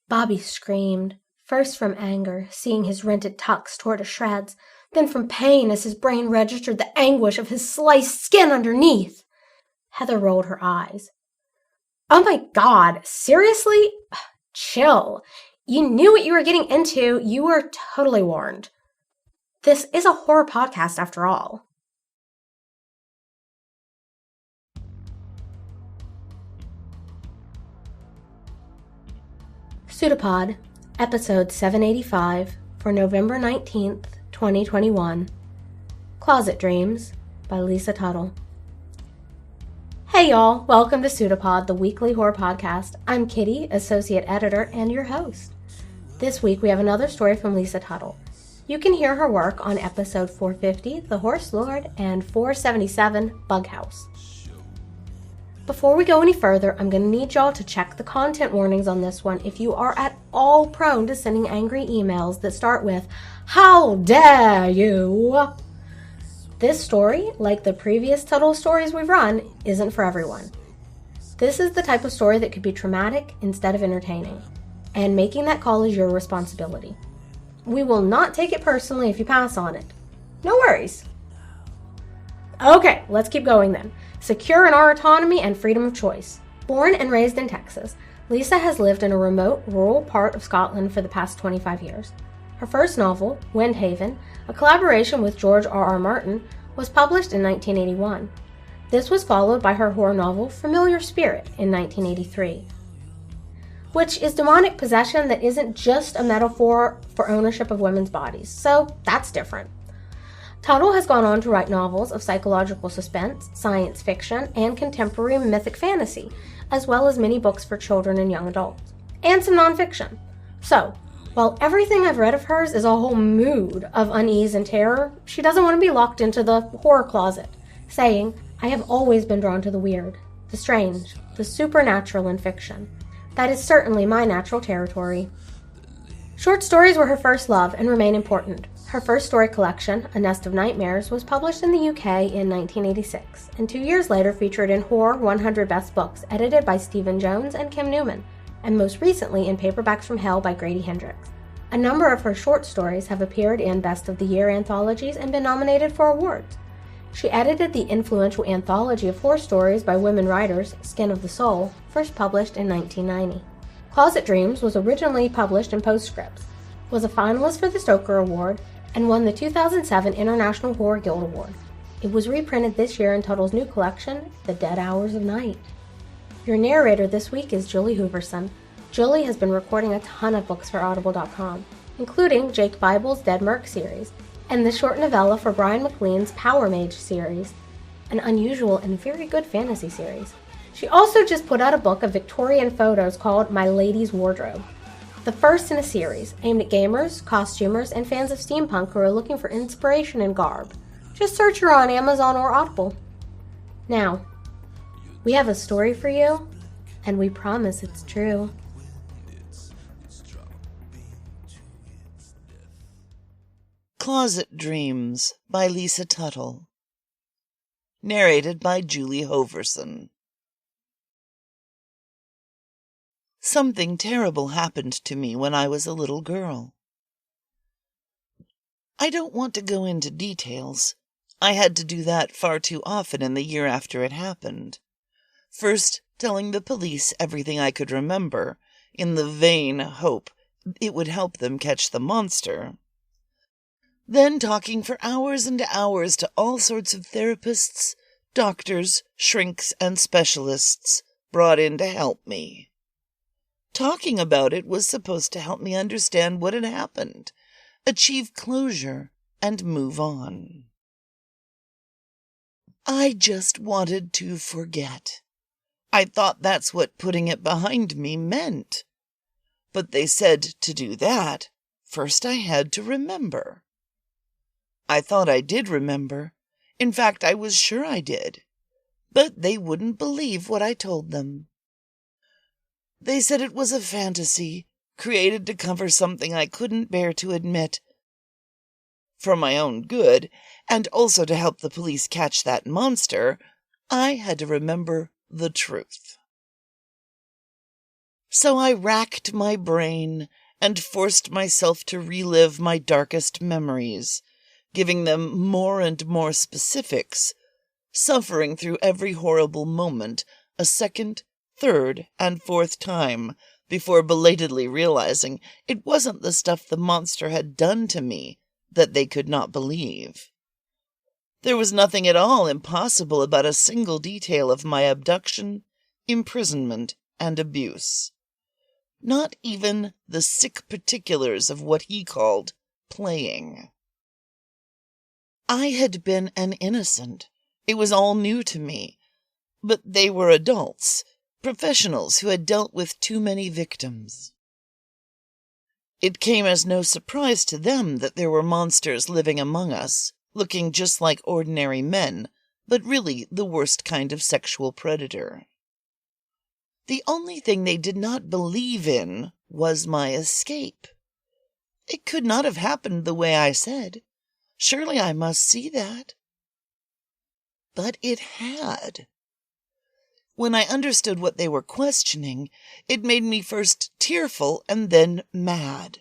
Bobby screamed, first from anger, seeing his rented tux tore to shreds, then from pain as his brain registered the anguish of his sliced skin underneath. Heather rolled her eyes. Oh my God, seriously? Chill. You knew what you were getting into. You were totally warned. This is a horror podcast after all. PseudoPod, episode 785 for November 19th, 2021. Closet Dreams by Lisa Tuttle. Hey y'all, welcome to PseudoPod, the weekly horror podcast. I'm Kitty, associate editor and your host. This week we have another story from Lisa Tuttle. You can hear her work on episode 450, The Horse Lord, and 477, Bug House. Before we go any further, I'm going to need y'all to check the content warnings on this one if you are at all prone to sending angry emails that start with, "How dare you?" This story, like the previous Tuttle stories we've run, isn't for everyone. This is the type of story that could be traumatic instead of entertaining, and making that call is your responsibility. We will not take it personally if you pass on it. No worries. Okay, let's keep going then. Secure in our autonomy and freedom of choice. Born and raised in Texas, Lisa has lived in a remote, rural part of Scotland for the past 25 years. Her first novel, Windhaven, a collaboration with George R.R. Martin, was published in 1981. This was followed by her horror novel, Familiar Spirit, in 1983, which is demonic possession that isn't just a metaphor for ownership of women's bodies, so that's different. Tuttle has gone on to write novels of psychological suspense, science fiction, and contemporary mythic fantasy, as well as many books for children and young adults, and some nonfiction. So, while everything I've read of hers is a whole mood of unease and terror, she doesn't want to be locked into the horror closet, saying, "I have always been drawn to the weird, the strange, the supernatural in fiction. That is certainly my natural territory." Short stories were her first love and remain important. Her first story collection, A Nest of Nightmares, was published in the UK in 1986, and 2 years later featured in Horror 100 Best Books, edited by Stephen Jones and Kim Newman, and most recently in Paperbacks from Hell by Grady Hendrix. A number of her short stories have appeared in Best of the Year anthologies and been nominated for awards. She edited the influential anthology of horror stories by women writers, Skin of the Soul, first published in 1990. Closet Dreams was originally published in Postscripts, was a finalist for the Stoker Award, and won the 2007 International Horror Guild Award. It was reprinted this year in Tuttle's new collection, The Dead Hours of Night. Your narrator this week is Julie Hooverson. Julie has been recording a ton of books for Audible.com, including Jake Bible's Dead Merc series, and the short novella for Brian McLean's Power Mage series, an unusual and very good fantasy series. She also just put out a book of Victorian photos called My Lady's Wardrobe, the first in a series aimed at gamers, costumers, and fans of steampunk who are looking for inspiration in garb. Just search her on Amazon or Audible. Now, we have a story for you, and we promise it's true. Closet Dreams by Lisa Tuttle. Narrated by Julie Hooverson. Something terrible happened to me when I was a little girl. I don't want to go into details. I had to do that far too often in the year after it happened. First, telling the police everything I could remember, in the vain hope it would help them catch the monster. Then talking for hours and hours to all sorts of therapists, doctors, shrinks, and specialists brought in to help me. Talking about it was supposed to help me understand what had happened, achieve closure, and move on. I just wanted to forget. I thought that's what putting it behind me meant. But they said to do that, first I had to remember. I thought I did remember. In fact, I was sure I did. But they wouldn't believe what I told them. They said it was a fantasy, created to cover something I couldn't bear to admit. For my own good, and also to help the police catch that monster, I had to remember the truth. So I racked my brain and forced myself to relive my darkest memories, giving them more and more specifics, suffering through every horrible moment a second, third, and fourth time before belatedly realizing it wasn't the stuff the monster had done to me that they could not believe. There was nothing at all impossible about a single detail of my abduction, imprisonment, and abuse. Not even the sick particulars of what he called playing. I had been an innocent. It was all new to me. But they were adults, professionals who had dealt with too many victims. It came as no surprise to them that there were monsters living among us, looking just like ordinary men, but really the worst kind of sexual predator. The only thing they did not believe in was my escape. It could not have happened the way I said. Surely I must see that. But it had. When I understood what they were questioning, it made me first tearful and then mad.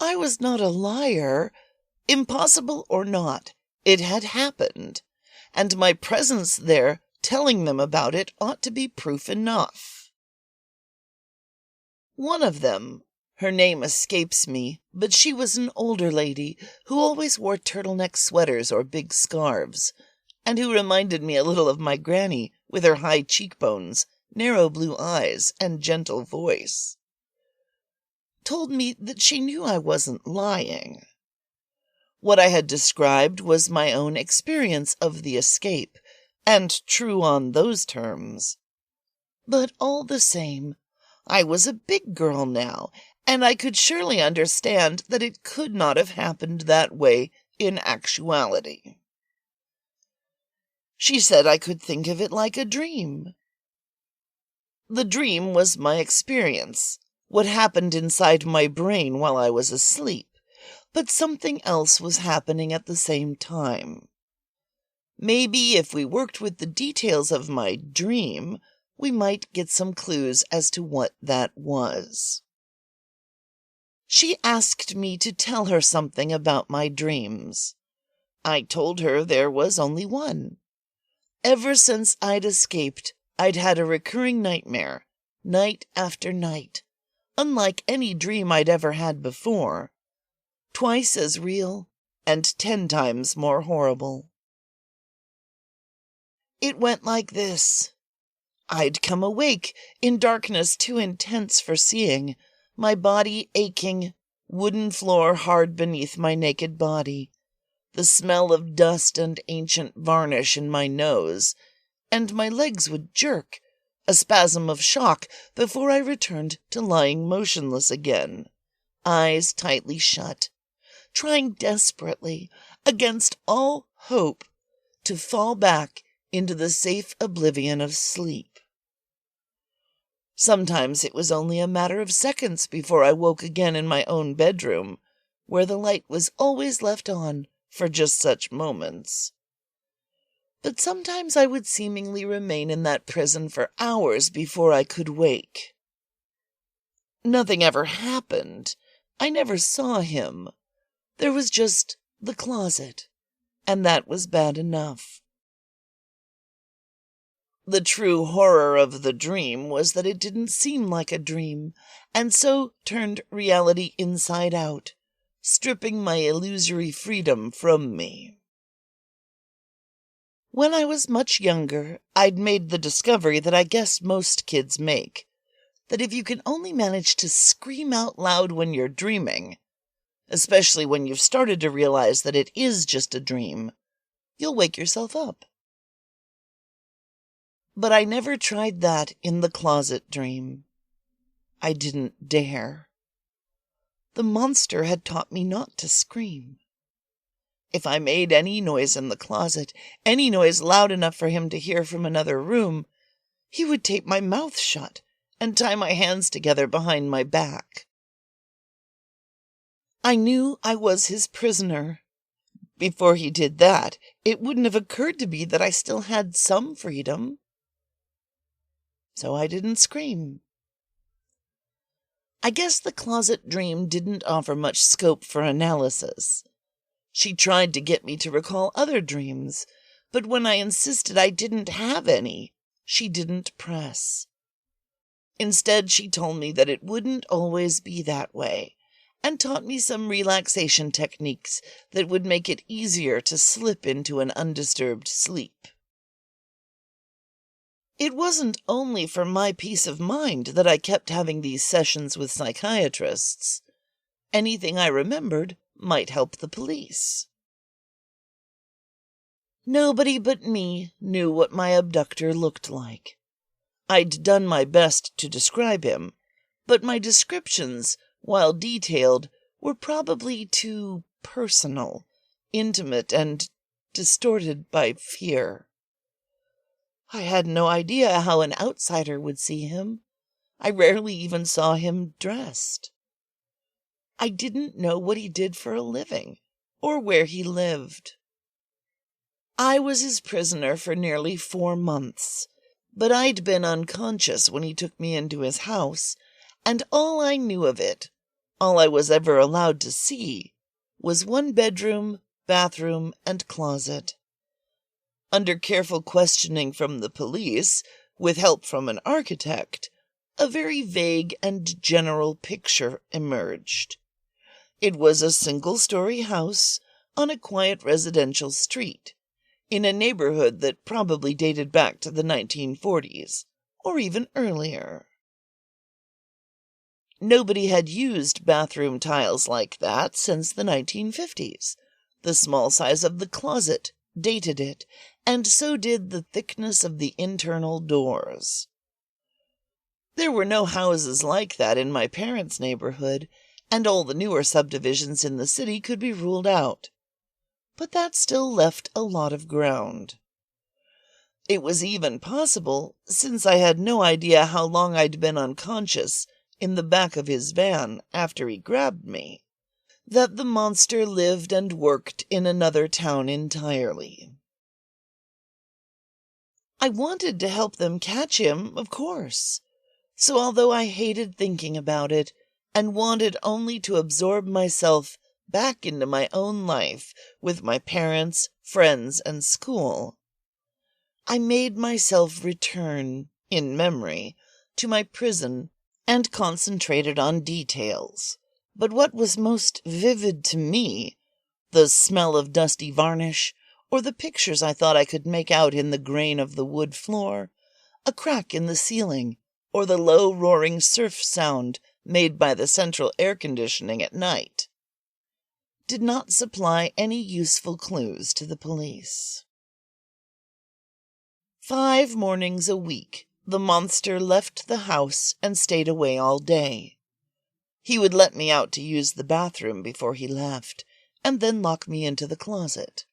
I was not a liar. Impossible or not, it had happened, and my presence there telling them about it ought to be proof enough. One of them, her name escapes me, but she was an older lady who always wore turtleneck sweaters or big scarves, and who reminded me a little of my granny with her high cheekbones, narrow blue eyes, and gentle voice, told me that she knew I wasn't lying. What I had described was my own experience of the escape, and true on those terms. But all the same, I was a big girl now, and I could surely understand that it could not have happened that way in actuality. She said I could think of it like a dream. The dream was my experience, what happened inside my brain while I was asleep, but something else was happening at the same time. Maybe if we worked with the details of my dream, we might get some clues as to what that was. She asked me to tell her something about my dreams. I told her there was only one. Ever since I'd escaped, I'd had a recurring nightmare, night after night, unlike any dream I'd ever had before, twice as real and 10 times more horrible. It went like this. I'd come awake in darkness too intense for seeing, my body aching, wooden floor hard beneath my naked body, the smell of dust and ancient varnish in my nose, and my legs would jerk, a spasm of shock before I returned to lying motionless again, eyes tightly shut, trying desperately, against all hope, to fall back into the safe oblivion of sleep. Sometimes it was only a matter of seconds before I woke again in my own bedroom, where the light was always left on for just such moments. But sometimes I would seemingly remain in that prison for hours before I could wake. Nothing ever happened. I never saw him. There was just the closet, and that was bad enough. The true horror of the dream was that it didn't seem like a dream, and so turned reality inside out, stripping my illusory freedom from me. When I was much younger, I'd made the discovery that I guess most kids make, that if you can only manage to scream out loud when you're dreaming, especially when you've started to realize that it is just a dream, you'll wake yourself up. But I never tried that in the closet dream. I didn't dare. The monster had taught me not to scream. If I made any noise in the closet, any noise loud enough for him to hear from another room, he would tape my mouth shut and tie my hands together behind my back. I knew I was his prisoner. Before he did that, it wouldn't have occurred to me that I still had some freedom. so I didn't scream. I guess the closet dream didn't offer much scope for analysis. She tried to get me to recall other dreams, but when I insisted I didn't have any, she didn't press. Instead, she told me that it wouldn't always be that way, and taught me some relaxation techniques that would make it easier to slip into an undisturbed sleep. It wasn't only for my peace of mind that I kept having these sessions with psychiatrists. Anything I remembered might help the police. Nobody but me knew what my abductor looked like. I'd done my best to describe him, but my descriptions, while detailed, were probably too personal, intimate, and distorted by fear. I had no idea how an outsider would see him. I rarely even saw him dressed. I didn't know what he did for a living, or where he lived. I was his prisoner for nearly 4 months, but I'd been unconscious when he took me into his house, and all I knew of it, all I was ever allowed to see, was 1 bedroom, bathroom, and closet. Under careful questioning from the police, with help from an architect, a very vague and general picture emerged. It was a single-story house on a quiet residential street, in a neighborhood that probably dated back to the 1940s, or even earlier. Nobody had used bathroom tiles like that since the 1950s. The small size of the closet dated it, and so did the thickness of the internal doors. There were no houses like that in my parents' neighborhood, and all the newer subdivisions in the city could be ruled out. But that still left a lot of ground. It was even possible, since I had no idea how long I'd been unconscious in the back of his van after he grabbed me, that the monster lived and worked in another town entirely. I wanted to help them catch him, of course. So although I hated thinking about it, and wanted only to absorb myself back into my own life with my parents, friends, and school, I made myself return, in memory, to my prison and concentrated on details. But what was most vivid to me, the smell of dusty varnish, or the pictures I thought I could make out in the grain of the wood floor, a crack in the ceiling, or the low roaring surf sound made by the central air conditioning at night, did not supply any useful clues to the police. 5 mornings a week, the monster left the house and stayed away all day. He would let me out to use the bathroom before he left, and then lock me into the closet.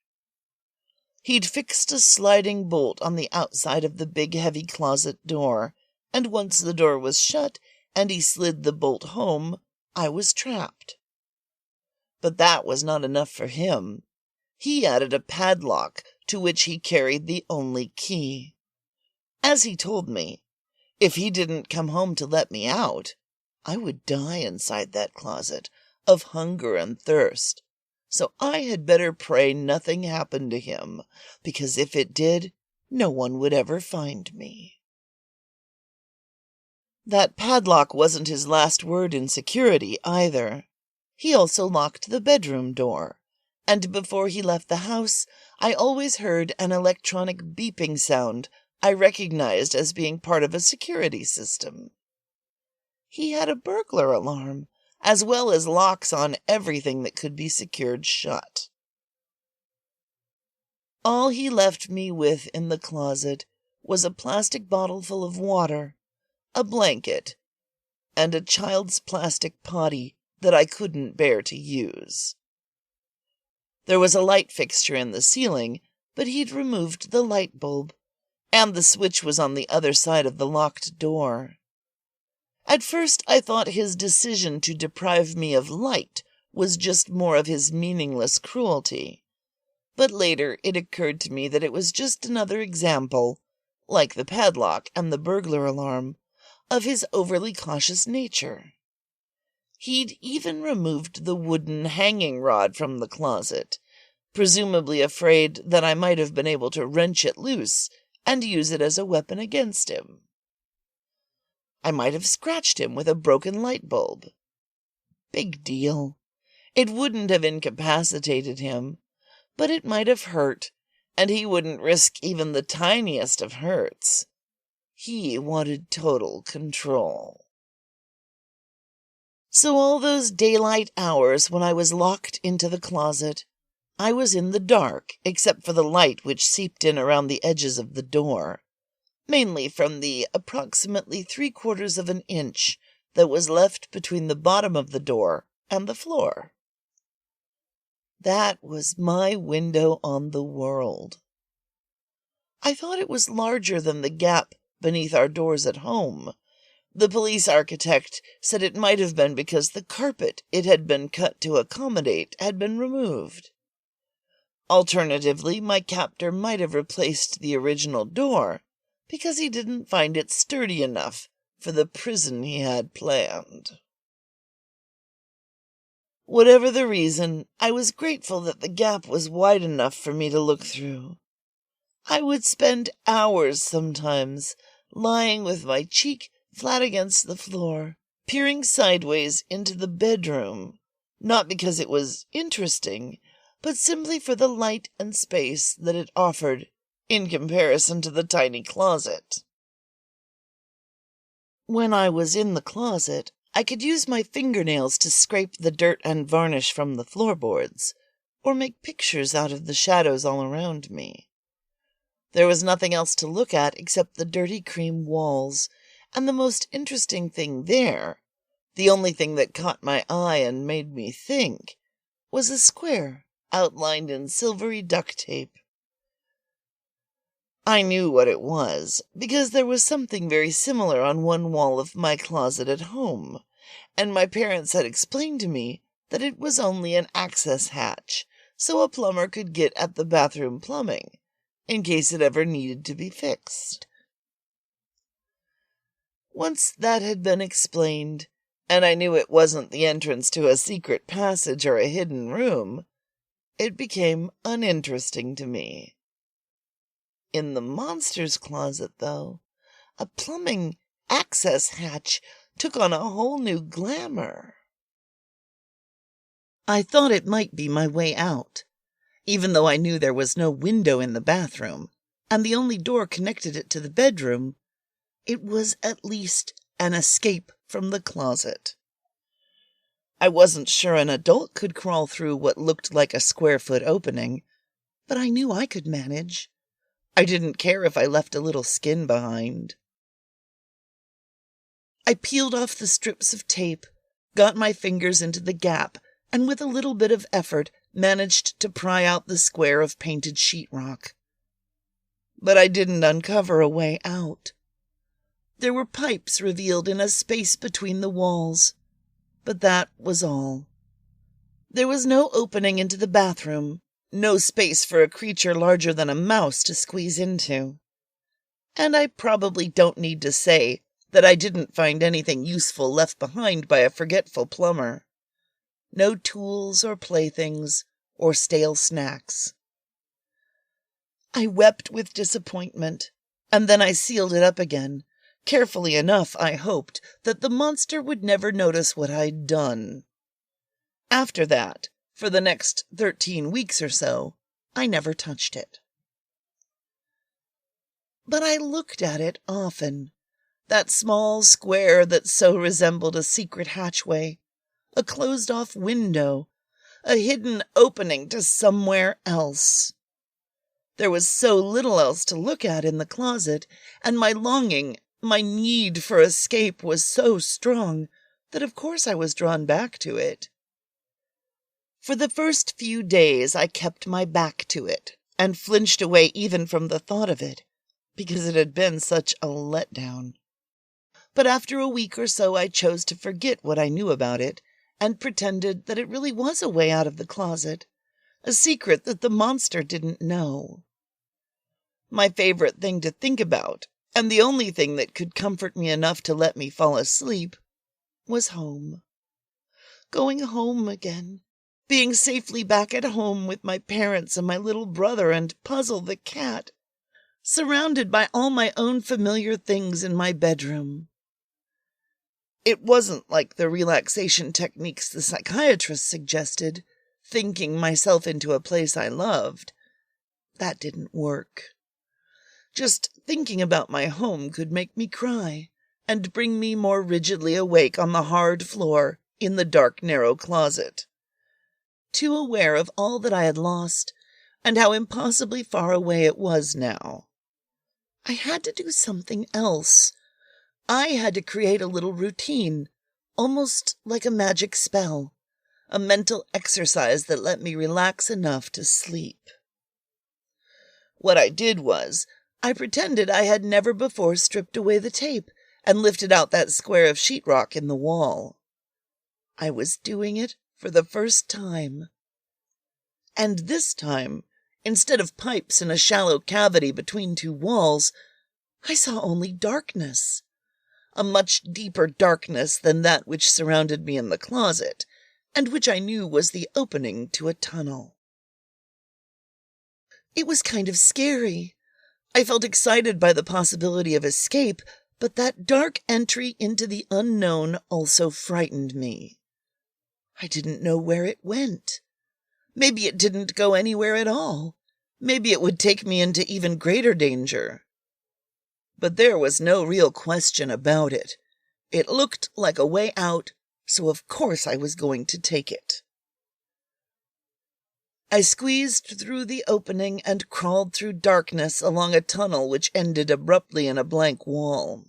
He'd fixed a sliding bolt on the outside of the big heavy closet door, and once the door was shut and he slid the bolt home, I was trapped. But that was not enough for him. He added a padlock to which he carried the only key. As he told me, if he didn't come home to let me out, I would die inside that closet of hunger and thirst. So I had better pray nothing happened to him, because if it did, no one would ever find me. That padlock wasn't his last word in security, either. He also locked the bedroom door, and before he left the house, I always heard an electronic beeping sound I recognized as being part of a security system. He had a burglar alarm, as well as locks on everything that could be secured shut. All he left me with in the closet was a plastic bottle full of water, a blanket, and a child's plastic potty that I couldn't bear to use. There was a light fixture in the ceiling, but he'd removed the light bulb, and the switch was on the other side of the locked door. At first I thought his decision to deprive me of light was just more of his meaningless cruelty, but later it occurred to me that it was just another example like the padlock and the burglar alarm, of his overly cautious nature. He'd even removed the wooden hanging rod from the closet, presumably afraid that I might have been able to wrench it loose and use it as a weapon against him. I might have scratched him with a broken light bulb. Big deal. It wouldn't have incapacitated him, but it might have hurt, and he wouldn't risk even the tiniest of hurts. He wanted total control. So all those daylight hours when I was locked into the closet, I was in the dark except for the light which seeped in around the edges of the door, mainly from the approximately 3/4 of an inch that was left between the bottom of the door and the floor. That was my window on the world. I thought it was larger than the gap beneath our doors at home. The police architect said it might have been because the carpet it had been cut to accommodate had been removed. Alternatively, my captor might have replaced the original door because he didn't find it sturdy enough for the prison he had planned. Whatever the reason, I was grateful that the gap was wide enough for me to look through. I would spend hours sometimes lying with my cheek flat against the floor, peering sideways into the bedroom, not because it was interesting, but simply for the light and space that it offered in comparison to the tiny closet. When I was in the closet, I could use my fingernails to scrape the dirt and varnish from the floorboards, or make pictures out of the shadows all around me. There was nothing else to look at except the dirty cream walls, and the most interesting thing there, the only thing that caught my eye and made me think, was a square outlined in silvery duct tape. I knew what it was, because there was something very similar on one wall of my closet at home, and my parents had explained to me that it was only an access hatch, so a plumber could get at the bathroom plumbing, in case it ever needed to be fixed. Once that had been explained, and I knew it wasn't the entrance to a secret passage or a hidden room, it became uninteresting to me. In the monster's closet, though, a plumbing access hatch took on a whole new glamour. I thought it might be my way out, even though I knew there was no window in the bathroom, and the only door connected it to the bedroom. It was at least an escape from the closet. I wasn't sure an adult could crawl through what looked like a square-foot opening, but I knew I could manage. I didn't care if I left a little skin behind. I peeled off the strips of tape, got my fingers into the gap, and with a little bit of effort managed to pry out the square of painted sheetrock. But I didn't uncover a way out. There were pipes revealed in a space between the walls, but that was all. There was no opening into the bathroom, no space for a creature larger than a mouse to squeeze into. And I probably don't need to say that I didn't find anything useful left behind by a forgetful plumber. No tools or playthings or stale snacks. I wept with disappointment, and then I sealed it up again, carefully enough, I hoped, that the monster would never notice what I'd done. After that, for the next 13 weeks or so, I never touched it. But I looked at it often, that small square that so resembled a secret hatchway, a closed-off window, a hidden opening to somewhere else. There was so little else to look at in the closet, and my longing, my need for escape was so strong that of course I was drawn back to it. For the first few days I kept my back to it, and flinched away even from the thought of it, because it had been such a letdown. But after a week or so I chose to forget what I knew about it, and pretended that it really was a way out of the closet, a secret that the monster didn't know. My favorite thing to think about, and the only thing that could comfort me enough to let me fall asleep, was home. Going home again. Being safely back at home with my parents and my little brother and Puzzle the cat. Surrounded by all my own familiar things in my bedroom. It wasn't like the relaxation techniques the psychiatrist suggested, thinking myself into a place I loved. That didn't work. Just thinking about my home could make me cry and bring me more rigidly awake on the hard floor in the dark, narrow closet. Too aware of all that I had lost and how impossibly far away it was now. I had to do something else. I had to create a little routine, almost like a magic spell, a mental exercise that let me relax enough to sleep. What I did was, I pretended I had never before stripped away the tape and lifted out that square of sheetrock in the wall. I was doing it for the first time. And this time, instead of pipes in a shallow cavity between two walls, I saw only darkness. A much deeper darkness than that which surrounded me in the closet, and which I knew was the opening to a tunnel. It was kind of scary. I felt excited by the possibility of escape, but that dark entry into the unknown also frightened me. I didn't know where it went. Maybe it didn't go anywhere at all. Maybe it would take me into even greater danger. But there was no real question about it. It looked like a way out, so of course I was going to take it. I squeezed through the opening and crawled through darkness along a tunnel which ended abruptly in a blank wall.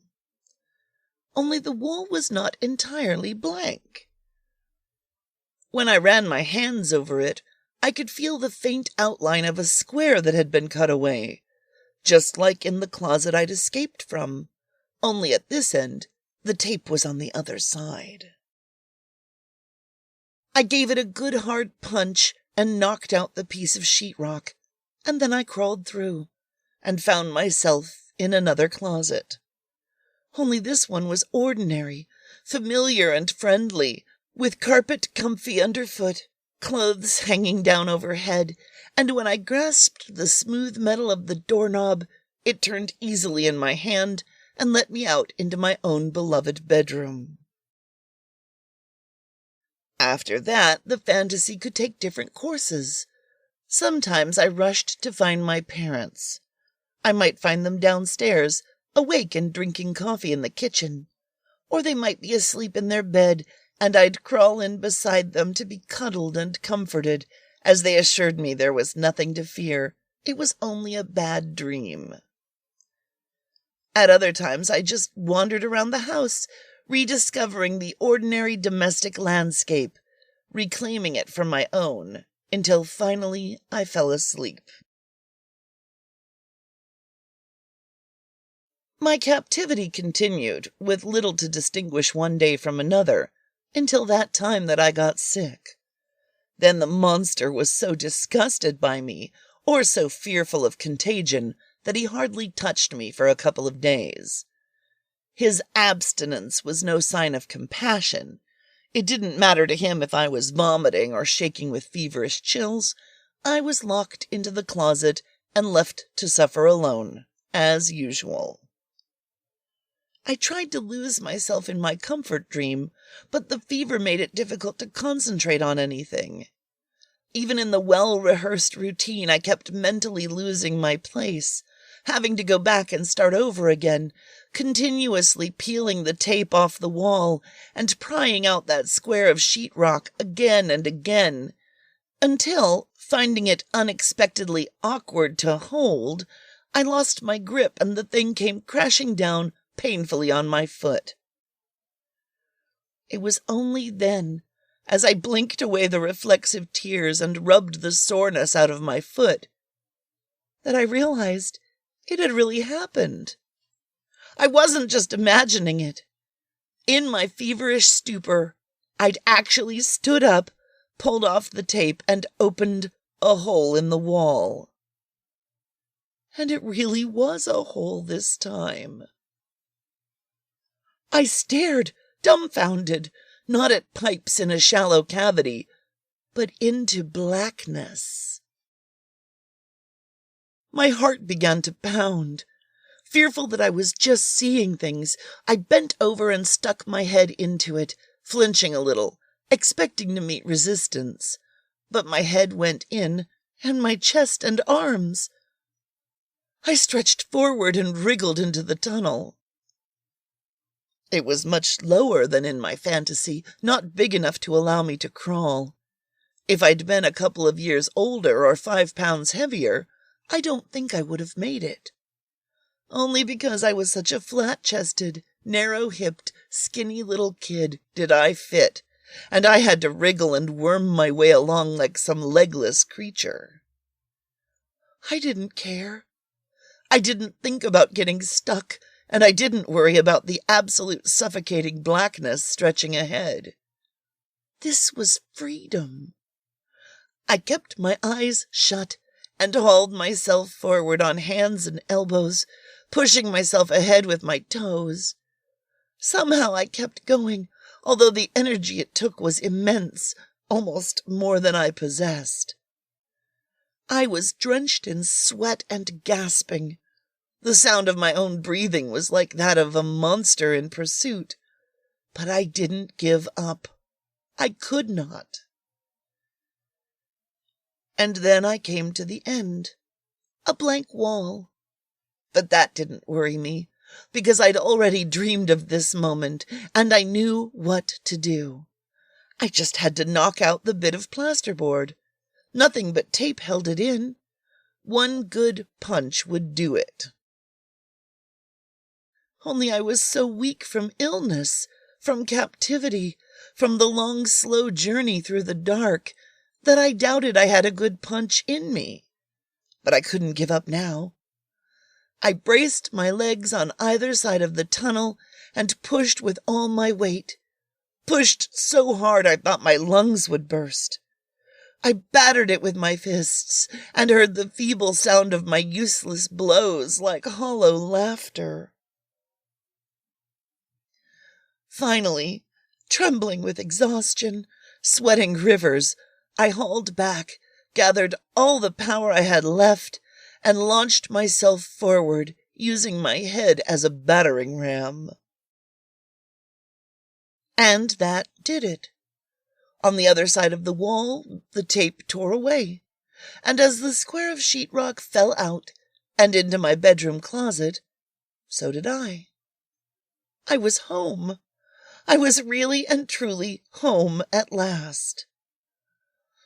Only the wall was not entirely blank. When I ran my hands over it, I could feel the faint outline of a square that had been cut away, just like in the closet I'd escaped from, only at this end, the tape was on the other side. I gave it a good hard punch and knocked out the piece of sheetrock, and then I crawled through, and found myself in another closet. Only this one was ordinary, familiar and friendly, with carpet comfy underfoot, clothes hanging down overhead, and when I grasped the smooth metal of the doorknob, it turned easily in my hand and let me out into my own beloved bedroom. After that, the fantasy could take different courses. Sometimes I rushed to find my parents. I might find them downstairs, awake and drinking coffee in the kitchen, or they might be asleep in their bed, and I'd crawl in beside them to be cuddled and comforted as they assured me there was nothing to fear. It was only a bad dream. At other times, I just wandered around the house, rediscovering the ordinary domestic landscape, reclaiming it for my own, until finally I fell asleep. My captivity continued, with little to distinguish one day from another, until that time that I got sick. Then the monster was so disgusted by me, or so fearful of contagion, that he hardly touched me for a couple of days. His abstinence was no sign of compassion. It didn't matter to him if I was vomiting or shaking with feverish chills. I was locked into the closet and left to suffer alone, as usual. I tried to lose myself in my comfort dream, but the fever made it difficult to concentrate on anything. Even in the well-rehearsed routine, I kept mentally losing my place, having to go back and start over again, continuously peeling the tape off the wall and prying out that square of sheetrock again and again, until, finding it unexpectedly awkward to hold, I lost my grip and the thing came crashing down painfully on my foot. It was only then, as I blinked away the reflexive tears and rubbed the soreness out of my foot, that I realized it had really happened. I wasn't just imagining it. In my feverish stupor, I'd actually stood up, pulled off the tape, and opened a hole in the wall. and it really was a hole this time. I stared, dumbfounded, not at pipes in a shallow cavity, but into blackness. My heart began to pound. Fearful that I was just seeing things, I bent over and stuck my head into it, flinching a little, expecting to meet resistance. But my head went in, and my chest and arms. I stretched forward and wriggled into the tunnel. It was much lower than in my fantasy, not big enough to allow me to crawl. If I'd been a couple of years older or 5 pounds heavier, I don't think I would have made it. Only because I was such a flat-chested, narrow-hipped, skinny little kid did I fit, and I had to wriggle and worm my way along like some legless creature. I didn't care. I didn't think about getting stuck, and I didn't worry about the absolute suffocating blackness stretching ahead. This was freedom. I kept my eyes shut and hauled myself forward on hands and elbows, pushing myself ahead with my toes. Somehow I kept going, although the energy it took was immense, almost more than I possessed. I was drenched in sweat and gasping. The sound of my own breathing was like that of a monster in pursuit. But I didn't give up. I could not. And then I came to the end. A blank wall. But that didn't worry me, because I'd already dreamed of this moment, and I knew what to do. I just had to knock out the bit of plasterboard. Nothing but tape held it in. One good punch would do it. Only I was so weak from illness, from captivity, from the long, slow journey through the dark, that I doubted I had a good punch in me. But I couldn't give up now. I braced my legs on either side of the tunnel and pushed with all my weight. Pushed so hard I thought my lungs would burst. I battered it with my fists and heard the feeble sound of my useless blows like hollow laughter. Finally, trembling with exhaustion, sweating rivers, I hauled back, gathered all the power I had left, and launched myself forward, using my head as a battering ram. And that did it. On the other side of the wall, the tape tore away, and as the square of sheetrock fell out and into my bedroom closet, so did I. I was home. I was really and truly home at last.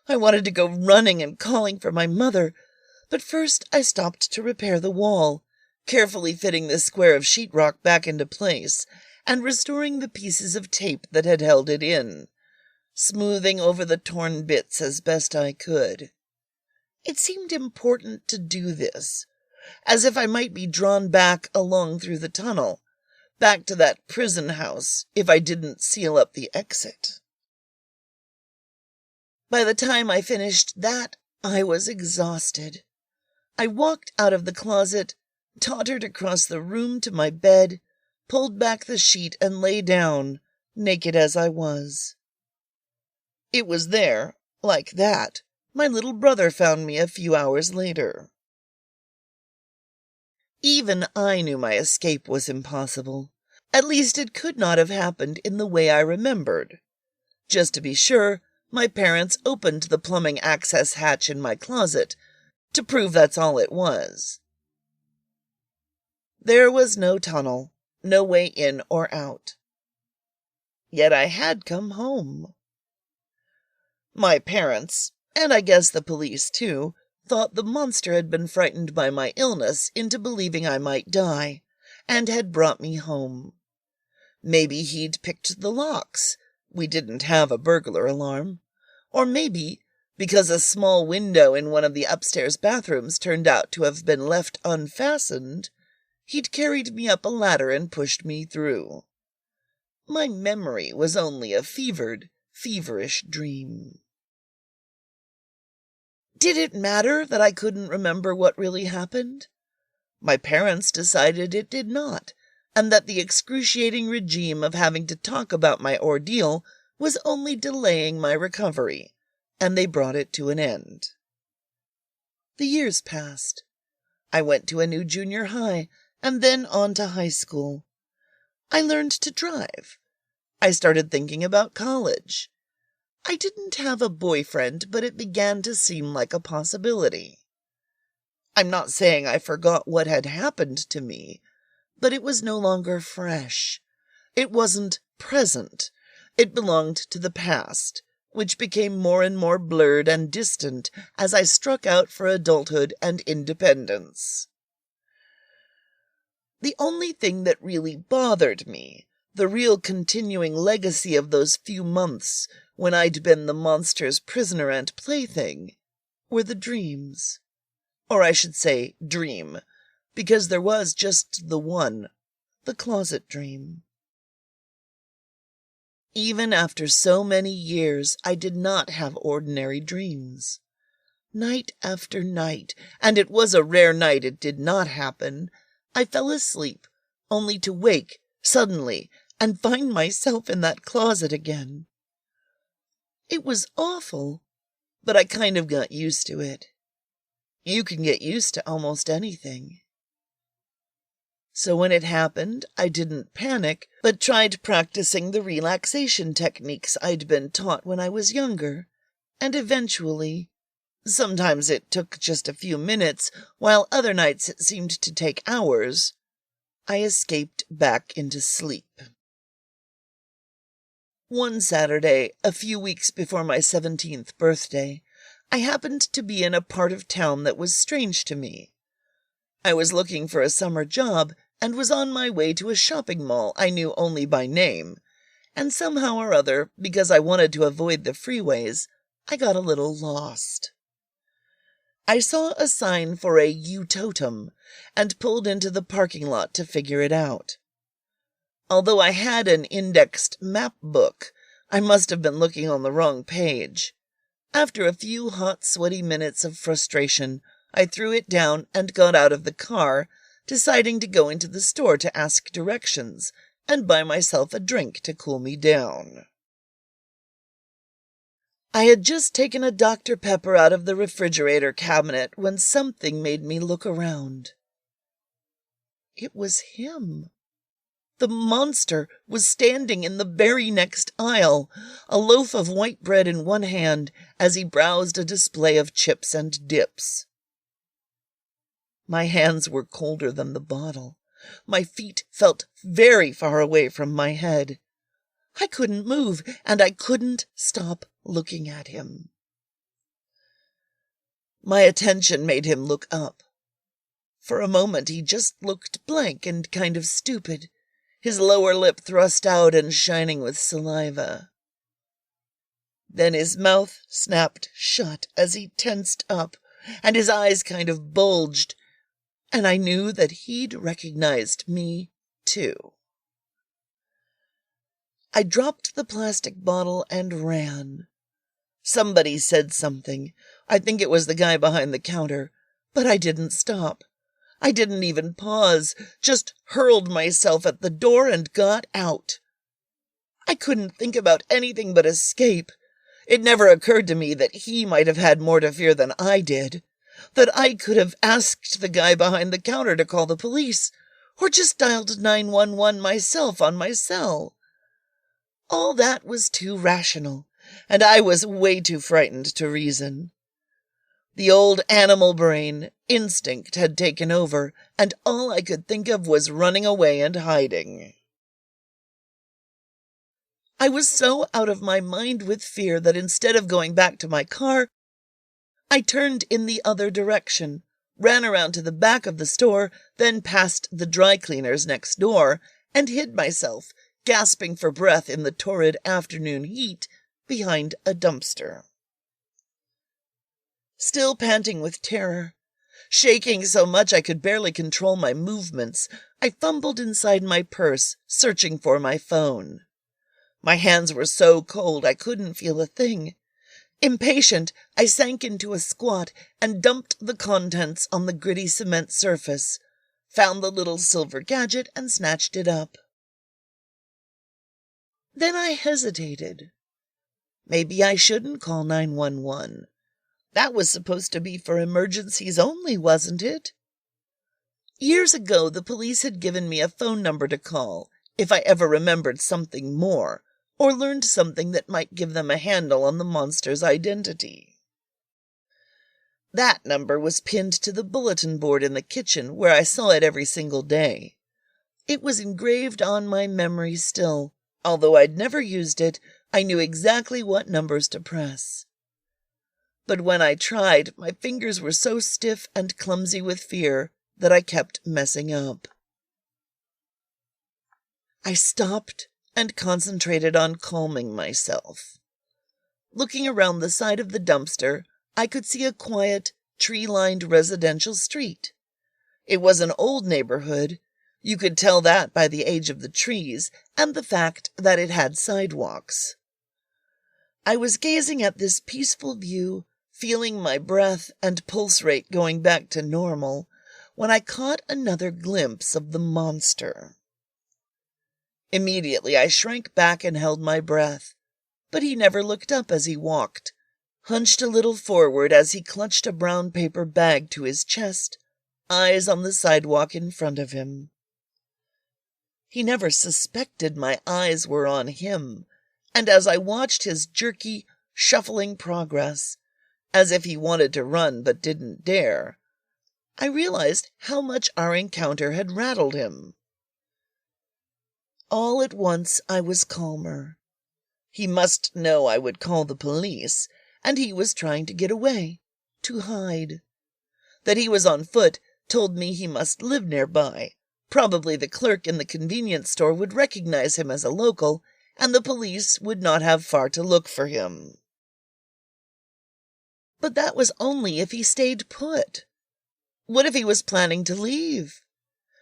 I wanted to go running and calling for my mother, but first I stopped to repair the wall, carefully fitting the square of sheetrock back into place and restoring the pieces of tape that had held it in, smoothing over the torn bits as best I could. It seemed important to do this, as if I might be drawn back along through the tunnel, back to that prison house if I didn't seal up the exit. By the time I finished that, I was exhausted. I walked out of the closet, tottered across the room to my bed, pulled back the sheet and lay down, naked as I was. It was there, like that, my little brother found me a few hours later. Even I knew my escape was impossible. At least it could not have happened in the way I remembered. Just to be sure, my parents opened the plumbing access hatch in my closet, to prove that's all it was. There was no tunnel, no way in or out. Yet I had come home. My parents, and I guess the police too, thought the monster had been frightened by my illness into believing I might die, and had brought me home. Maybe he'd picked the locks. We didn't have a burglar alarm. Or maybe, because a small window in one of the upstairs bathrooms turned out to have been left unfastened, he'd carried me up a ladder and pushed me through. My memory was only a feverish dream. Did it matter that I couldn't remember what really happened? My parents decided it did not, and that the excruciating regime of having to talk about my ordeal was only delaying my recovery, and they brought it to an end. The years passed. I went to a new junior high, and then on to high school. I learned to drive. I started thinking about college. I didn't have a boyfriend, but it began to seem like a possibility. I'm not saying I forgot what had happened to me, but it was no longer fresh. It wasn't present. It belonged to the past, which became more and more blurred and distant as I struck out for adulthood and independence. The only thing that really bothered me, the real continuing legacy of those few months when I'd been the monster's prisoner and plaything, were the dreams. Or I should say dream, because there was just the one, the closet dream. Even after so many years, I did not have ordinary dreams. Night after night, and it was a rare night it did not happen, I fell asleep, only to wake suddenly and find myself in that closet again. It was awful, but I kind of got used to it. You can get used to almost anything. So when it happened, I didn't panic, but tried practicing the relaxation techniques I'd been taught when I was younger, and eventually, sometimes it took just a few minutes, while other nights it seemed to take hours, I escaped back into sleep. One Saturday, a few weeks before my 17th birthday, I happened to be in a part of town that was strange to me. I was looking for a summer job and was on my way to a shopping mall I knew only by name, and somehow or other, because I wanted to avoid the freeways, I got a little lost. I saw a sign for a U-totem and pulled into the parking lot to figure it out. Although I had an indexed map book, I must have been looking on the wrong page. After a few hot, sweaty minutes of frustration, I threw it down and got out of the car, deciding to go into the store to ask directions and buy myself a drink to cool me down. I had just taken a Dr. Pepper out of the refrigerator cabinet when something made me look around. It was him. The monster was standing in the very next aisle, a loaf of white bread in one hand as he browsed a display of chips and dips. My hands were colder than the bottle. My feet felt very far away from my head. I couldn't move, and I couldn't stop looking at him. My attention made him look up. For a moment he just looked blank and kind of stupid, his lower lip thrust out and shining with saliva. Then his mouth snapped shut as he tensed up, and his eyes kind of bulged, and I knew that he'd recognized me, too. I dropped the plastic bottle and ran. Somebody said something. I think it was the guy behind the counter, but I didn't stop. I didn't even pause, just hurled myself at the door and got out. I couldn't think about anything but escape. It never occurred to me that he might have had more to fear than I did, that I could have asked the guy behind the counter to call the police, or just dialed 911 myself on my cell. All that was too rational, and I was way too frightened to reason. The old animal brain, instinct, had taken over, and all I could think of was running away and hiding. I was so out of my mind with fear that instead of going back to my car, I turned in the other direction, ran around to the back of the store, then past the dry cleaners next door, and hid myself, gasping for breath in the torrid afternoon heat, behind a dumpster. Still panting with terror, shaking so much I could barely control my movements, I fumbled inside my purse, searching for my phone. My hands were so cold I couldn't feel a thing. Impatient, I sank into a squat and dumped the contents on the gritty cement surface, found the little silver gadget, and snatched it up. Then I hesitated. Maybe I shouldn't call 911. That was supposed to be for emergencies only, wasn't it? Years ago, the police had given me a phone number to call if I ever remembered something more, or learned something that might give them a handle on the monster's identity. That number was pinned to the bulletin board in the kitchen, where I saw it every single day. It was engraved on my memory still. Although I'd never used it, I knew exactly what numbers to press. But when I tried, my fingers were so stiff and clumsy with fear that I kept messing up. I stopped and concentrated on calming myself. Looking around the side of the dumpster, I could see a quiet, tree-lined residential street. It was an old neighborhood. You could tell that by the age of the trees and the fact that it had sidewalks. I was gazing at this peaceful view, feeling my breath and pulse rate going back to normal, when I caught another glimpse of the monster. Immediately I shrank back and held my breath, but he never looked up as he walked, hunched a little forward as he clutched a brown paper bag to his chest, eyes on the sidewalk in front of him. He never suspected my eyes were on him, and as I watched his jerky, shuffling progress, as if he wanted to run but didn't dare, I realized how much our encounter had rattled him. All at once I was calmer. He must know I would call the police, and he was trying to get away, to hide. That he was on foot told me he must live nearby. Probably the clerk in the convenience store would recognize him as a local, and the police would not have far to look for him. But that was only if he stayed put. What if he was planning to leave?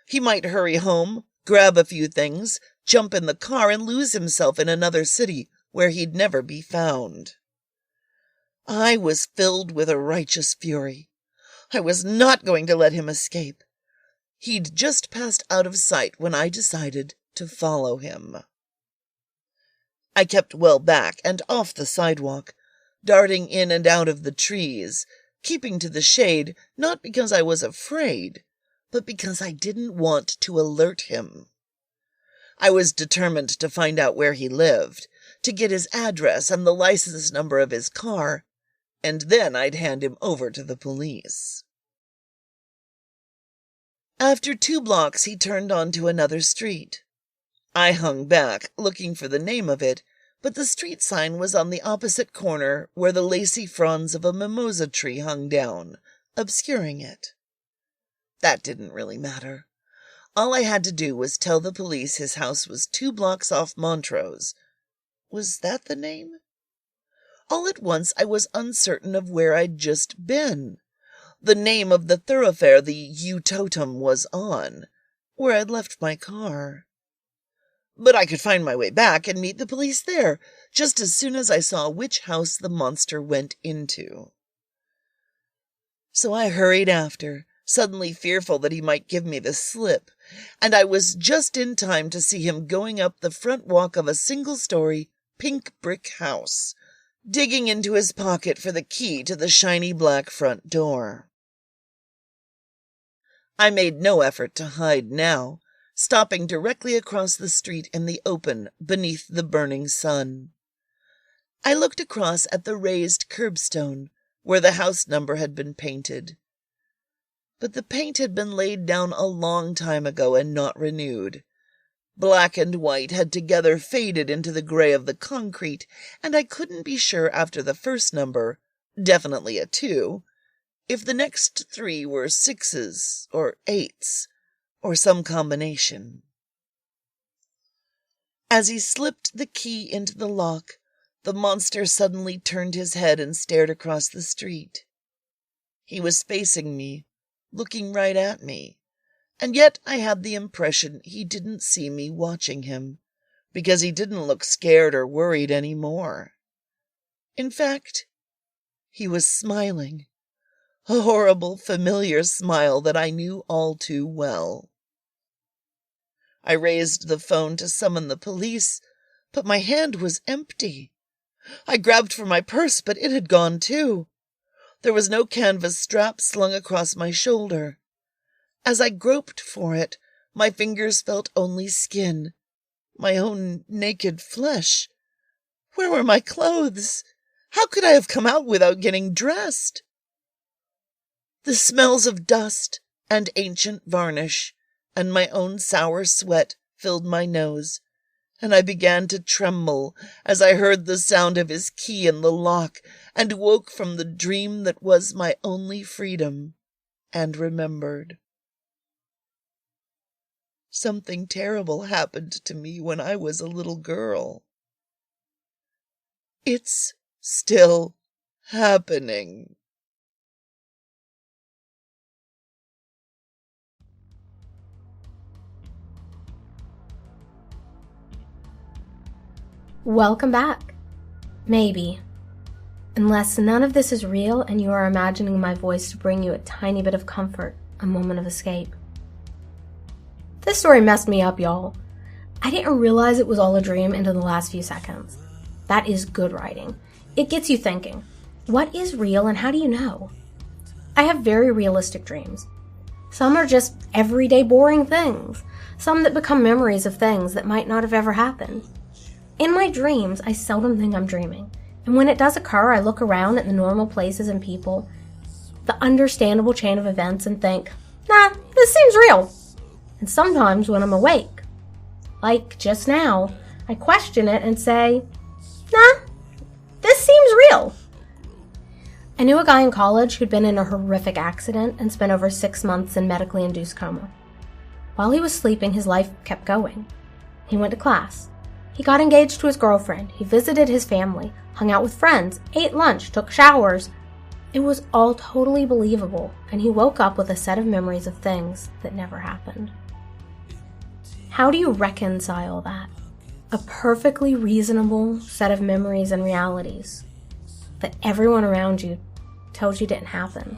He might hurry home, grab a few things, jump in the car, and lose himself in another city where he'd never be found. I was filled with a righteous fury. I was not going to let him escape. He'd just passed out of sight when I decided to follow him. I kept well back and off the sidewalk, darting in and out of the trees, keeping to the shade, not because I was afraid, but because I didn't want to alert him. I was determined to find out where he lived, to get his address and the license number of his car, and then I'd hand him over to the police. After 2 blocks, he turned onto another street. I hung back, looking for the name of it, but the street sign was on the opposite corner where the lacy fronds of a mimosa tree hung down, obscuring it. That didn't really matter. All I had to do was tell the police his house was 2 blocks off Montrose. Was that the name? All at once I was uncertain of where I'd just been. The name of the thoroughfare the U-totem was on, where I'd left my car. But I could find my way back and meet the police there, just as soon as I saw which house the monster went into. So I hurried after, suddenly fearful that he might give me the slip, and I was just in time to see him going up the front walk of a single-story, pink brick house, digging into his pocket for the key to the shiny black front door. I made no effort to hide now, stopping directly across the street in the open beneath the burning sun. I looked across at the raised curbstone where the house number had been painted. But the paint had been laid down a long time ago and not renewed. Black and white had together faded into the gray of the concrete, and I couldn't be sure after the first number, definitely a 2, if the next 3 were 6s or 8s, or some combination. As he slipped the key into the lock, the monster suddenly turned his head and stared across the street. He was facing me, looking right at me, and yet I had the impression he didn't see me watching him, because he didn't look scared or worried any more. In fact, he was smiling. a horrible, familiar smile that I knew all too well. I raised the phone to summon the police, but my hand was empty. I grabbed for my purse, but it had gone too. There was no canvas strap slung across my shoulder. As I groped for it, my fingers felt only skin, my own naked flesh. Where were my clothes? How could I have come out without getting dressed? The smells of dust and ancient varnish and my own sour sweat filled my nose, and I began to tremble as I heard the sound of his key in the lock and woke from the dream that was my only freedom, and remembered. Something terrible happened to me when I was a little girl. It's still happening. Welcome back. Maybe. Unless none of this is real and you are imagining my voice to bring you a tiny bit of comfort, a moment of escape. This story messed me up, y'all. I didn't realize it was all a dream until the last few seconds. That is good writing. It gets you thinking. What is real and how do you know? I have very realistic dreams. Some are just everyday boring things. Some that become memories of things that might not have ever happened. In my dreams, I seldom think I'm dreaming. And when it does occur, I look around at the normal places and people, the understandable chain of events, and think, nah, this seems real. And sometimes when I'm awake, like just now, I question it and say, nah, this seems real. I knew a guy in college who'd been in a horrific accident and spent over 6 months in medically induced coma. While he was sleeping, his life kept going. He went to class. He got engaged to his girlfriend. He visited his family, hung out with friends, ate lunch, took showers. It was all totally believable, and he woke up with a set of memories of things that never happened. How do you reconcile that? A perfectly reasonable set of memories and realities that everyone around you told you didn't happen.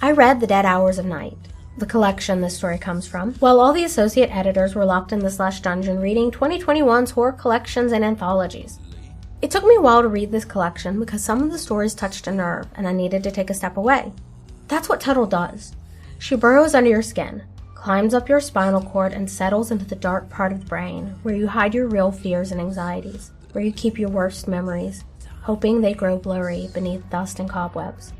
I read The Dead Hours of Night, the collection this story comes from, while all the associate editors were locked in the slush dungeon reading 2021's horror collections and anthologies. It took me a while to read this collection because some of the stories touched a nerve and I needed to take a step away. That's what Tuttle does. She burrows under your skin, climbs up your spinal cord, and settles into the dark part of the brain where you hide your real fears and anxieties, where you keep your worst memories, hoping they grow blurry beneath dust and cobwebs.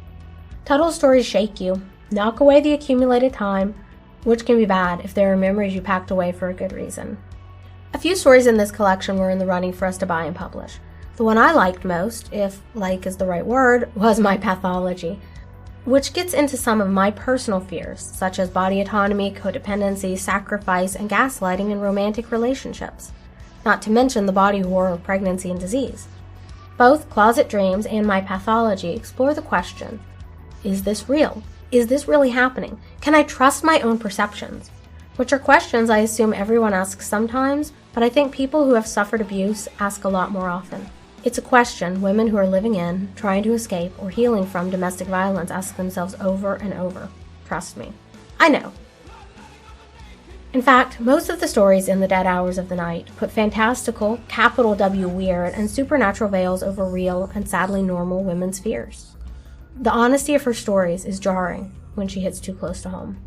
Tuttle's stories shake you, knock away the accumulated time, which can be bad if there are memories you packed away for a good reason. A few stories in this collection were in the running for us to buy and publish. The one I liked most, if like is the right word, was My Pathology, which gets into some of my personal fears, such as body autonomy, codependency, sacrifice, and gaslighting in romantic relationships, not to mention the body horror of pregnancy and disease. Both Closet Dreams and My Pathology explore the question, is this real? Is this really happening? Can I trust my own perceptions? Which are questions I assume everyone asks sometimes, but I think people who have suffered abuse ask a lot more often. It's a question women who are living in, trying to escape, or healing from domestic violence ask themselves over and over. Trust me. I know. In fact, most of the stories in The Dead Hours of the Night put fantastical, capital W weird, and supernatural veils over real and sadly normal women's fears. The honesty of her stories is jarring when she hits too close to home.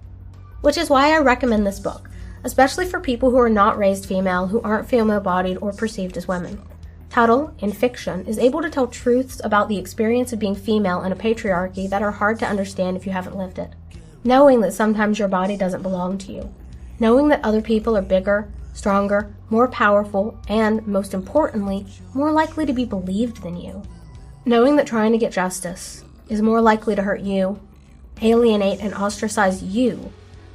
Which is why I recommend this book, especially for people who are not raised female, who aren't female-bodied or perceived as women. Tuttle, in fiction, is able to tell truths about the experience of being female in a patriarchy that are hard to understand if you haven't lived it. Knowing that sometimes your body doesn't belong to you. Knowing that other people are bigger, stronger, more powerful, and, most importantly, more likely to be believed than you. Knowing that trying to get justice is more likely to hurt you, alienate and ostracize you,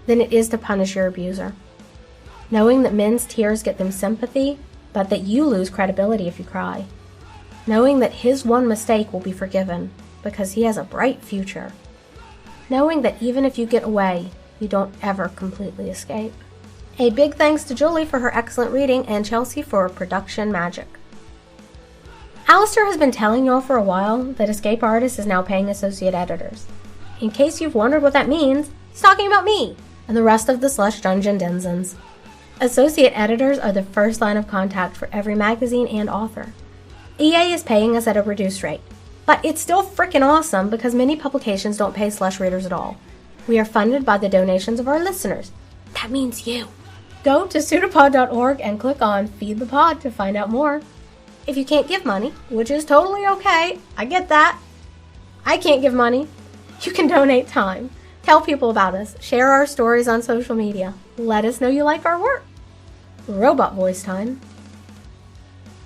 than it is to punish your abuser. Knowing that men's tears get them sympathy, but that you lose credibility if you cry. Knowing that his one mistake will be forgiven because he has a bright future. Knowing that even if you get away, you don't ever completely escape. A big thanks to Julie for her excellent reading and Chelsea for production magic. Alistair has been telling y'all for a while that Escape Artists is now paying associate editors. In case you've wondered what that means, he's talking about me and the rest of the Slush Dungeon denizens. Associate editors are the first line of contact for every magazine and author. EA is paying us at a reduced rate, but it's still freaking awesome because many publications don't pay Slush readers at all. We are funded by the donations of our listeners. That means you. Go to pseudopod.org and click on Feed the Pod to find out more. If you can't give money, which is totally okay, I get that. I can't give money. You can donate time. Tell people about us. Share our stories on social media. Let us know you like our work. Robot voice time.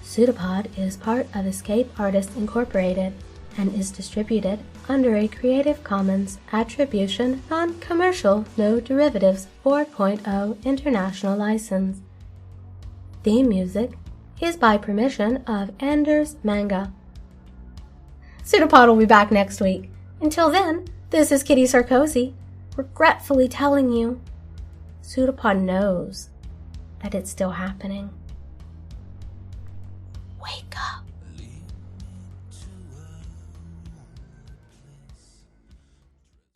PseudoPod is part of Escape Artists Incorporated and is distributed under a Creative Commons Attribution Non-Commercial No Derivatives 4.0 International License. Theme music is by permission of Anders Manga. PseudoPod will be back next week. Until then, this is Kitty Sarkozy, regretfully telling you, PseudoPod knows that it's still happening. Wake up.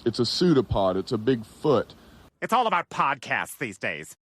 It's a pseudopod. It's a big foot. It's all about podcasts these days.